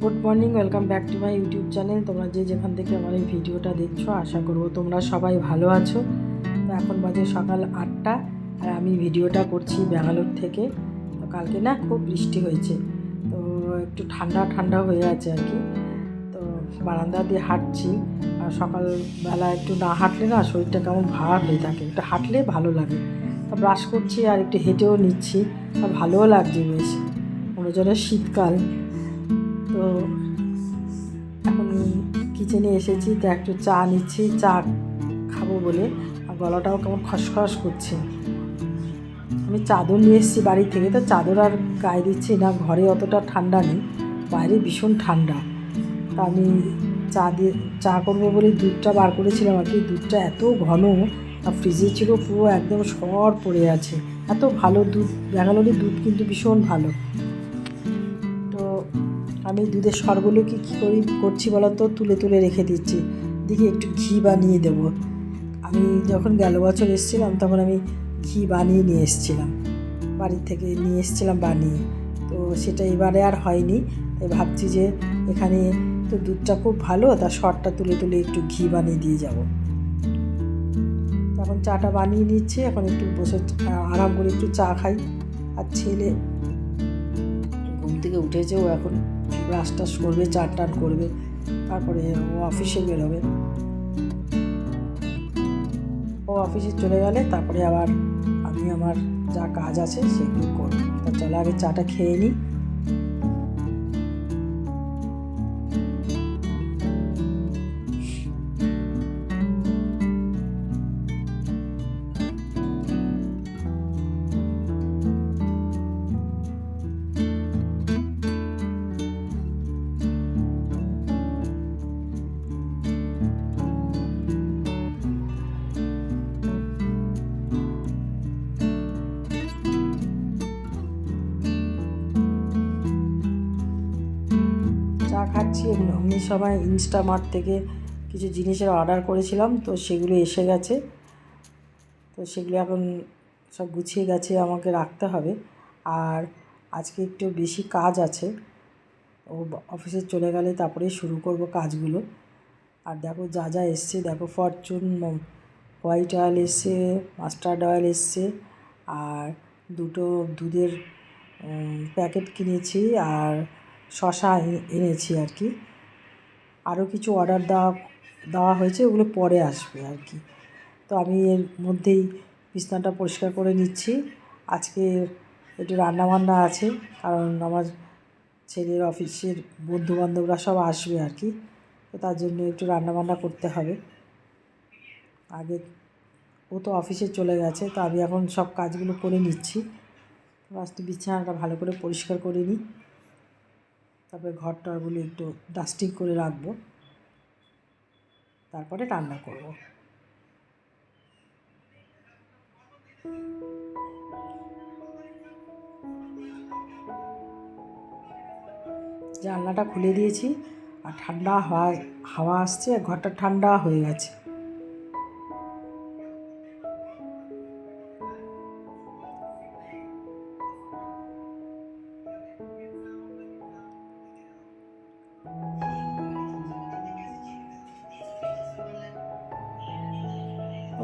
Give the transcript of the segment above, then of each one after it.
Good morning, welcome back to my YouTube channel. তোমরা যে যেখান থেকে আমার এই ভিডিওটা দেখছো, আশা করবো তোমরা সবাই ভালো আছো। তো এখন বাজে সকাল 8টা আর আমি ভিডিওটা করছি ব্যাঙ্গালোর থেকে। তো কালকে না খুব বৃষ্টি হয়েছে, তো একটু ঠান্ডা ঠান্ডা হয়ে আছে আর কি। তো বারান্দা দিয়ে হাঁটছি, আর সকালবেলা একটু না হাঁটলে না শরীরটা কেমন ভার হয়ে থাকে, একটু হাঁটলে ভালো লাগে। তো ব্রাশ করছি আর একটু হেঁটেও নিচ্ছি, আর ভালোও লাগছে বেশ, মনে যেন শীতকাল। তো এখন কিচেনে এসেছি, তো একটু চা নিচ্ছি, চা খাবো বলে। আর গলাটাও কেমন খসখস করছে। আমি চাদর নিয়ে এসেছি বাড়ি থেকে, তো চাদর আর গায়ে দিচ্ছি না, ঘরে অতটা ঠান্ডা নেই, বাইরে ভীষণ ঠান্ডা। তা আমি চা করবো বলে দুধটা বার করেছিলাম আর কি। দুধটা এত ঘন, আর ফ্রিজে ছিল পুরো একদম সর পড়ে আছে। এত ভালো দুধ, ব্যাঙ্গালোরের দুধ কিন্তু ভীষণ ভালো। তো আমি দুধের সরগুলো কী করছি বলো তো, তুলে তুলে রেখে দিচ্ছি, দেখি একটু ঘি বানিয়ে দেবো। আমি যখন গেল বছর এসেছিলাম তখন আমি ঘি বানিয়ে নিয়ে এসেছিলাম, বাড়ির থেকে নিয়ে এসেছিলাম বানিয়ে। তো সেটা এবারে আর হয়নি, তাই ভাবছি যে এখানে তো দুধটা খুব ভালো, তার সরটা তুলে তুলে একটু ঘি বানিয়ে দিয়ে যাব। তখন চাটা বানিয়ে নিচ্ছি, এখন একটু বসে আরাম করে একটু চা খাই। আর ছেলে ঘুম থেকে উঠেছে, ও এখন ব্রাশ টাশ করবে, চান টান করবে, তারপরে ও অফিসে বেরোবে। ও অফিসে চলে গেলে তারপরে আবার আমি আমার যা কাজ আছে সেগুলো করব। তা চলো আগে চাটা খেয়ে নিই। চা খাচ্ছি, আমি সবাই ইনস্টামার্ট থেকে কিছু জিনিসের অর্ডার করেছিলাম, তো সেগুলো এসে গেছে। তো সেগুলো এখন সব গুছিয়ে গেছে, আমাকে রাখতে হবে। আর আজকে একটু বেশি কাজ আছে, ও অফিসে চলে গেলে তারপরেই শুরু করব কাজগুলো। আর দেখো যা যা এসছে, দেখো ফরচুন হোয়াইট অয়েল এসছে, মাস্টার্ড অয়েল এসছে, আর দুটো দুধের প্যাকেট কিনেছি, আর শসা এনেছি আর কি। আরও কিছু অর্ডার দেওয়া হয়েছে, ওগুলো পরে আসবে আর কি। তো আমি এর মধ্যেই বিছানাটা পরিষ্কার করে নিচ্ছি। আজকে একটু রান্নাবান্না আছে, কারণ আমার ছেলের অফিসের বন্ধুবান্ধবরা সব আসবে আর কি। তো তার জন্য একটু রান্নাবান্না করতে হবে। আগে ও তো অফিসে চলে গেছে, তো আমি এখন সব কাজগুলো করে নিচ্ছি। ফার্স্টে বিছানাটা ভালো করে পরিষ্কার করে নিই, তারপরে ঘরটাগুলো একটু ডাস্টিং করে রাখবো, তারপরে রান্না করব। জানলাটা খুলে দিয়েছি, আর ঠান্ডা হাওয়া আসছে, ঘরটা ঠান্ডা হয়ে গেছে।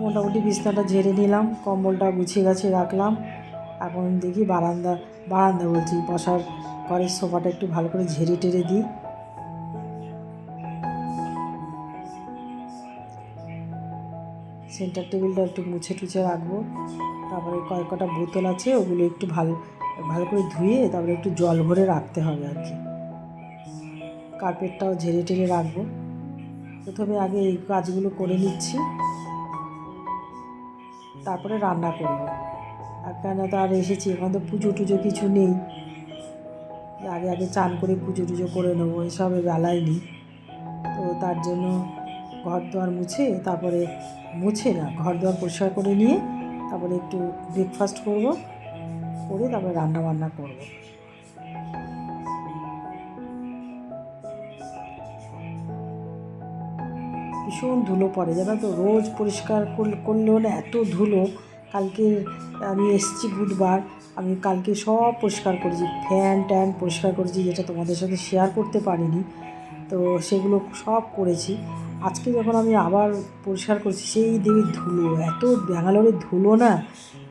মোটামুটি বিছনাটা ঝেড়ে নিলাম, কম্বলটা গুছিয়ে গাছিয়ে রাখলাম। এখন দেখি বারান্দা বলছি, বসার ঘরের সোফাটা একটু ভালো করে ঝেড়ে টেরে দিই। সেন্টার টেবিলটা একটু মুছে টুছে রাখবো। তারপরে কয়েকটা বোতল আছে, ওগুলো একটু ভালো করে ধুয়ে তারপরে একটু জল ভরে রাখতে হবে আর কি। কার্পেটটাও ঝেড়ে টেরে রাখবো। প্রথমে আগে এই কাজগুলো করে নিচ্ছি, তারপরে রান্না করব। আর কেন তো আর এসেছি, এখন তো পুজো টুজো কিছু নেই, আগে চান করে পুজো টুজো করে নেবো, এসবের বেলায় নেই। তো তার জন্য ঘর দোয়ার ঘর দোয়ার পরিষ্কার করে নিয়ে তারপরে একটু ব্রেকফাস্ট করে তারপরে রান্না বান্না করব। ভীষণ ধুলো পড়ে, জানো তো, রোজ পরিষ্কার করলেও না এত ধুলো। কালকে আমি এসেছি বুধবার, আমি কালকে সব পরিষ্কার করেছি, ফ্যান ট্যান পরিষ্কার করেছি, যেটা তোমাদের সাথে শেয়ার করতে পারিনি। তো সেগুলো সব করেছি। আজকে যখন আমি আবার পরিষ্কার করছি, সেই দেখি ধুলো, এত ব্যাঙ্গালোরের ধুলো না,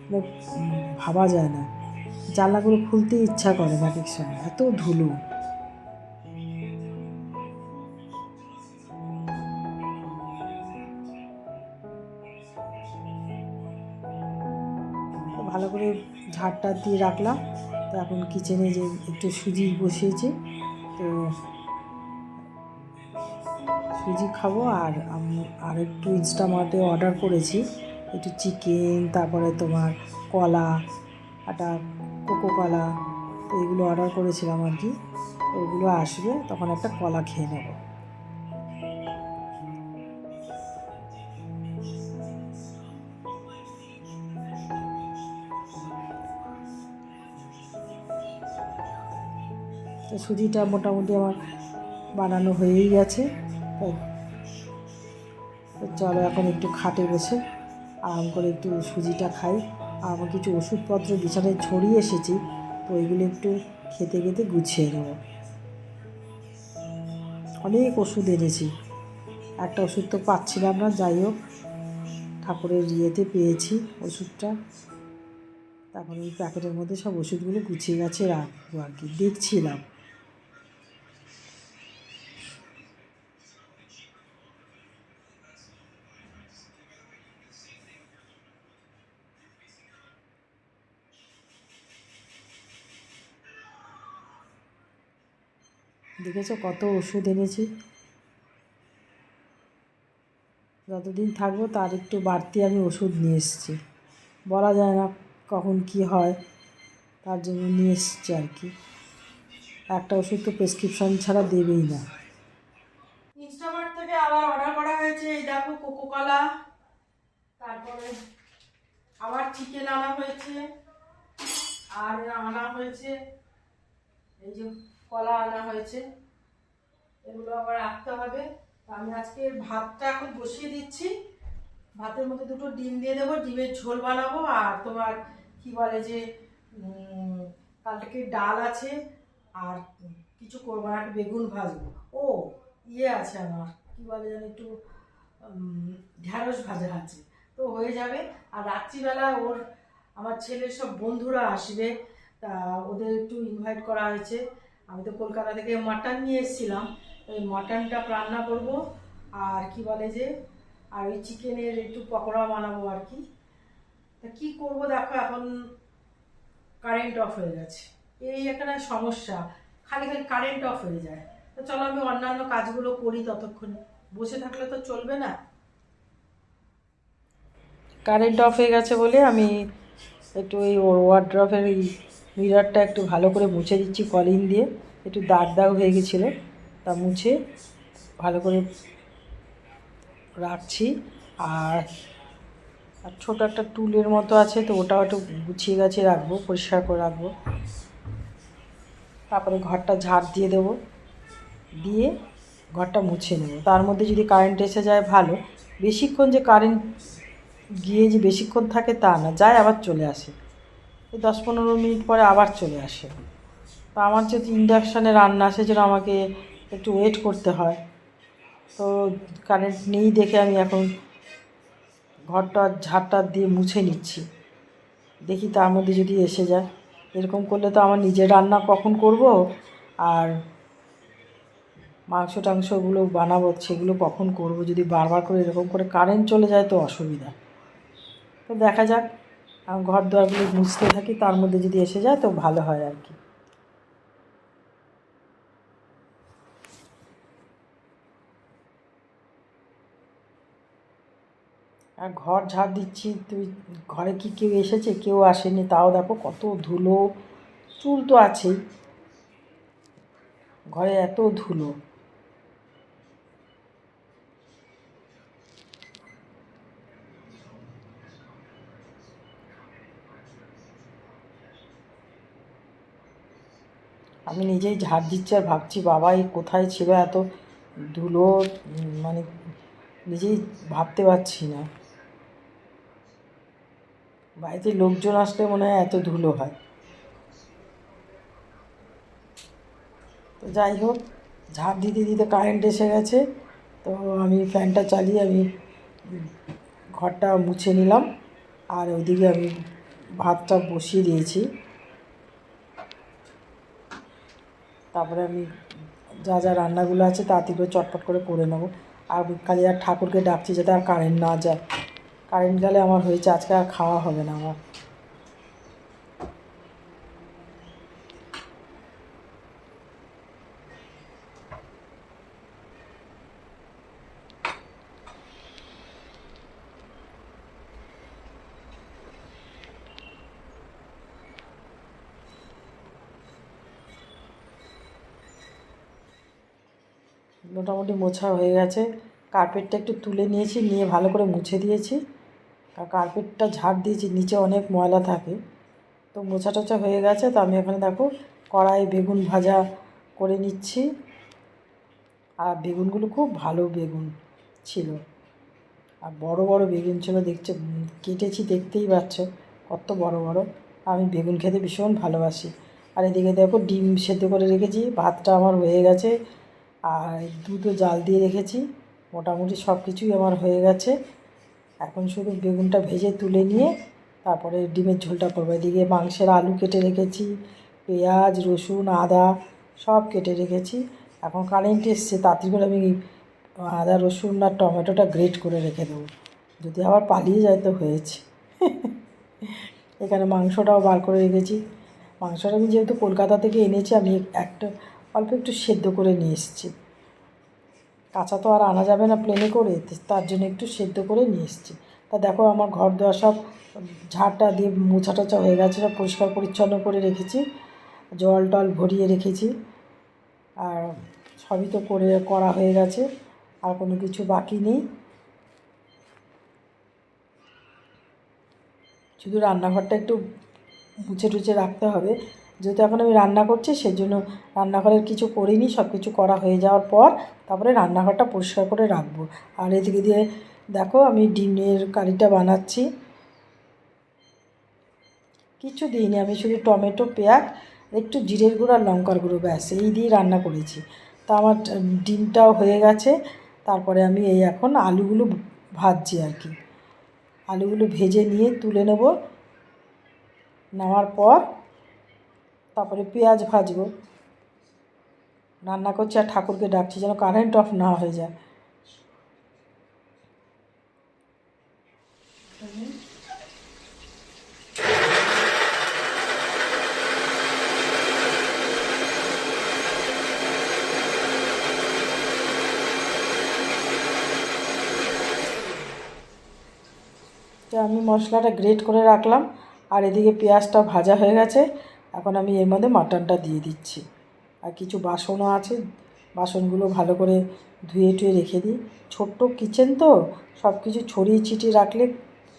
মানে ভাবা যায় না। জানলাগুলো খুলতে ইচ্ছা করে না ঠিক সময়, এত ধুলো। ভালো করে ঝাড়টা দিয়ে রাখলাম। তো এখন কিচেনে যে একটু সুজি বসিয়েছি, তো সুজি খাবো। আর একটু ইনস্টামার্টে অর্ডার করেছি একটু চিকেন, তারপরে তোমার কলা, একটা কোকো কলা, তো এগুলো অর্ডার করেছিলাম আর কি। ওগুলো আসবে, তখন একটা কলা খেয়ে নেব। তো সুজিটা মোটামুটি আমার বানানো হয়েই গেছে। তো চলো এখন একটু খাটে বসে আরাম করে একটু সুজিটা খাই। আর আমার কিছু ওষুধপত্র বিছানায় ছড়িয়ে এসেছি, তো এগুলো একটু খেতে খেতে গুছিয়ে নেব। অনেক ওষুধ এনেছি, একটা ওষুধ তো পাচ্ছিলাম না, যাই হোক ঠাকুরের ইয়েতে পেয়েছি ওষুধটা। তারপরে ওই প্যাকেটের মধ্যে সব ওষুধগুলো গুছিয়ে গেছে রাখবো আর কি, দেখছিলাম। দেখেছো কত ওষুধ এনেছি। যতদিন থাকবো তার একটু বাড়তি আমি ওষুধ নিয়ে এসেছি, বলা যায় না কখন কি হয়, তার জন্য নিয়ে এসেছি আর কি। একটা ওষুধ তো প্রেসক্রিপশন ছাড়া দেবেই না। ইনস্টামার্ট থেকে আবার অর্ডার করা হয়েছে, এই দেখো কোকো কলা, তারপরে আবার চিকেন আনা হয়েছে, আর আনা হয়েছে এই যে কলা আনা হয়েছে। এগুলো আবার রাখতে হবে। আমি আজকে ভাতটা এখন বসিয়ে দিচ্ছি, ভাতের মধ্যে দুটো ডিম দিয়ে দেবো, ডিমের ঝোল বানাবো। আর তোমার কি বলে যে কালকে ডাল আছে, আর কিছু করবো না, একটু বেগুন ভাজবো। ও ইয়ে আছে আমার, কি বলে যেন একটু ঢ্যাঁড়স ভাজা আছে, তো হয়ে যাবে। আর রাত্রিবেলা আমার ছেলের সব বন্ধুরা আসবে, তা ওদের একটু ইনভাইট করা হয়েছে। আমি তো কলকাতা থেকে মাটন নিয়ে এসেছিলাম, ওই মাটনটা রান্না করব। আর কি বলে যে আর ওই চিকেনের একটু পকোড়া বানাবো আর কি। তা কী করবো দেখো, এখন কারেন্ট অফ হয়ে গেছে, এই এখানে সমস্যা, খালি খালি কারেন্ট অফ হয়ে যায়। তো চলো আমি অন্যান্য কাজগুলো করি, ততক্ষণে বসে থাকলে তো চলবে না। কারেন্ট অফ হয়ে গেছে বলে আমি একটু এই ওয়ার্ড্রপের এই মিররটা একটু ভালো করে মুছে দিচ্ছি কলিন দিয়ে, একটু দাগ দাগ হয়ে গেছিলো, তা মুছে ভালো করে রাখছি। আর ছোটো একটা টুলের মতো আছে, তো ওটাও একটু গুছিয়ে গাছিয়ে রাখবো, পরিষ্কার করে রাখবো। তারপরে ঘরটা ঝাড় দিয়ে দেবো, দিয়ে ঘরটা মুছে নেব। তার মধ্যে যদি কারেন্ট এসে যায় ভালো, বেশিক্ষণ যে কারেন্ট গিয়ে যে বেশিক্ষণ থাকে তা না, যায় আবার চলে আসে, এই 10-15 মিনিট পরে আবার চলে আসে। তো আমার যেহেতু ইন্ডাকশানে রান্না, সেজন্য আমাকে একটু ওয়েট করতে হয়। তো কারেন্ট নেই দেখে আমি এখন ঘরটা ঝাড়টা দিয়ে মুছে নিচ্ছি, দেখি তার মধ্যে যদি এসে যায়। এরকম করলে তো আমার নিজের রান্না কখন করব, আর মাংস টাংসগুলো বানাবো সেগুলো কখন করব, যদি বারবার করে এরকম করে কারেন্ট চলে যায় তো অসুবিধা। তো দেখা যাক, আমি ঘর দুয়ারগুলো মুছতে থাকি, তার মধ্যে যদি এসে যায় তো ভালো হয় আর কি। আর ঘর ঝাড় দিচ্ছি, তুই ঘরে কি কেউ এসেছে? কেউ আসেনি, তাও দেখো কত ধুলো, চুল তো আছেই, ঘরে এত ধুলো। আমি নিজেই ঝাড় দিচ্ছি আর ভাবছি, বাবা এই কোথায় ছিল এত ধুলো, মানে নিজেই ভাবতে পারছি না। বাড়িতে লোকজন আসলে মনে হয় এত ধুলো হয়। তো যাই হোক, ঝাঁপ দিতে দিতে কারেন্ট এসে গেছে। তো আমি ফ্যানটা চালিয়ে আমি ঘরটা মুছে নিলাম, আর ওইদিকে আমি ভাতটা বসিয়ে দিয়েছি। তারপরে আমি যা যা রান্নাগুলো আছে তাড়াতাড়ি করে চটপট করে নেবো। আর খালি আর ঠাকুরকে ডাকছি যাতে আর কারেন্ট না যায়। কারেন্ট গেলে আমার হয়েছে, আজকে আর খাওয়া হবে না আমার। মোটামুটি মোছা হয়ে গেছে। কার্পেটটা একটু তুলে নিয়েছি, নিয়ে ভালো করে মুছে দিয়েছি। আর কার্পেটটা ঝাড় দিয়েছি, নিচে অনেক ময়লা থাকে। তো মোছা টোছা হয়ে গেছে। তো আমি এখানে দেখো কড়াই বেগুন ভাজা করে নিচ্ছি। আর বেগুনগুলো খুব ভালো বেগুন ছিল, আর বড় বড় বেগুন ছিল। কেটেছি, দেখতেই পাচ্ছ কত বড় বড়। আমি বেগুন খেতে ভীষণ ভালোবাসি। আর এদিকে দেখো ডিম সেদ্ধ করে রেখেছি, ভাতটা আমার হয়ে গেছে। আর দুধও জাল দিয়ে রেখেছি। মোটামুটি সব কিছুই আমার হয়ে গেছে। এখন শুধু বেগুনটা ভেজে তুলে নিয়ে তারপরে ডিমের ঝোলটা করবো। এদিকে মাংসের আলু কেটে রেখেছি, পেঁয়াজ রসুন আদা সব কেটে রেখেছি। এখন কারেন্ট এসছে, তাড়াতাড়ি করে আমি আদা রসুন আর টমেটোটা গ্রেট করে রেখে দেবো, যদি আবার পালিয়ে যায় তো হয়েছে। এখানে মাংসটাও বার করে রেখেছি। মাংসটা আমি যেহেতু কলকাতা থেকে এনেছি, আমি অল্প একটু সেদ্ধ করে নিয়ে এসেছি। কাঁচা তো আর আনা যাবে না প্লেনে করে, তার জন্য একটু সেদ্ধ করে নিয়ে এসেছি। তা দেখো আমার ঘর দেওয়া সব ঝাড়টা দিয়ে মোছা টোছা হয়ে গেছে, সব পরিষ্কার পরিচ্ছন্ন করে রেখেছি, জল টল ভরিয়ে রেখেছি। আর সবই তো করা হয়ে গেছে, আর কোনো কিছু বাকি নেই। শুধু রান্নাঘরটা একটু মুছে টুছে রাখতে হবে, যেহেতু এখন আমি রান্না করছি সেজন্য রান্নাঘরের কিছু করিনি। সব কিছু করা হয়ে যাওয়ার পর তারপরে রান্নাঘরটা পরিষ্কার করে রাখবো। আর এদিকে দিয়ে দেখো আমি ডিমের কারিটা বানাচ্ছি। কিছু দিইনি, আমি শুধু টমেটো পেঁয়াজ একটু জিরের গুঁড়ো আর লঙ্কার গুঁড়ো ব্যাস এই দিয়ে রান্না করেছি। তা আমার ডিমটাও হয়ে গেছে। তারপরে আমি এখন আলুগুলো ভাজছি আর কি। আলুগুলো ভেজে নিয়ে তুলে নেব। নেওয়ার পর তারপরে পেঁয়াজ ভাজবো। রান্না করছি আর ঠাকুরকে ডাকছি যেন কারেন্ট অফ না হয়ে যায়। তো আমি মশলাটা গ্রেট করে রাখলাম, আর এদিকে পেঁয়াজটা ভাজা হয়ে গেছে। এখন আমি এর মধ্যে মাটনটা দিয়ে দিচ্ছি। আর কিছু বাসনও আছে, বাসনগুলো ভালো করে ধুয়ে টুয়ে রেখে দিই। ছোট্ট কিচেন তো, সব কিছু ছড়িয়ে ছিটিয়ে রাখলে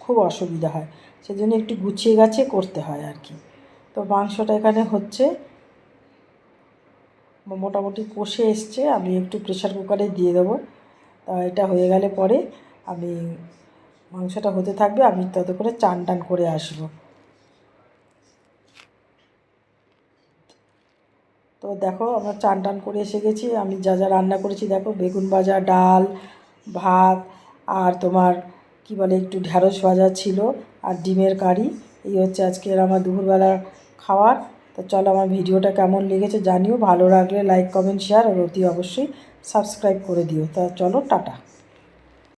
খুব অসুবিধা হয়, সেজন্য একটু গুছিয়ে গাছিয়ে করতে হয় আর কি। তো মাংসটা এখানে হচ্ছে, মোটামুটি কষে এসছে। আমি একটু প্রেশার কুকারে দিয়ে দেবো। তা এটা হয়ে গেলে পরে আমি মাংসটা হতে থাকবে, আমি তত করে চান টান করে আসবো। তো দেখো আমরা চান টান করে এসে গেছি। আমি যা যা রান্না করেছি দেখো, বেগুন ভাজা, ডাল, ভাত, আর তোমার কি বলে একটু ঢ্যাঁড়স ভাজা ছিল, আর ডিমের কারি। এই হচ্ছে আজকের আমার দুপুরবেলার খাবার। তো চলো, আমার ভিডিওটা কেমন লেগেছে জানিও। ভালো লাগলে লাইক কমেন্ট শেয়ার আর অতি অবশ্যই সাবস্ক্রাইব করে দিও। তা চলো, টাটা।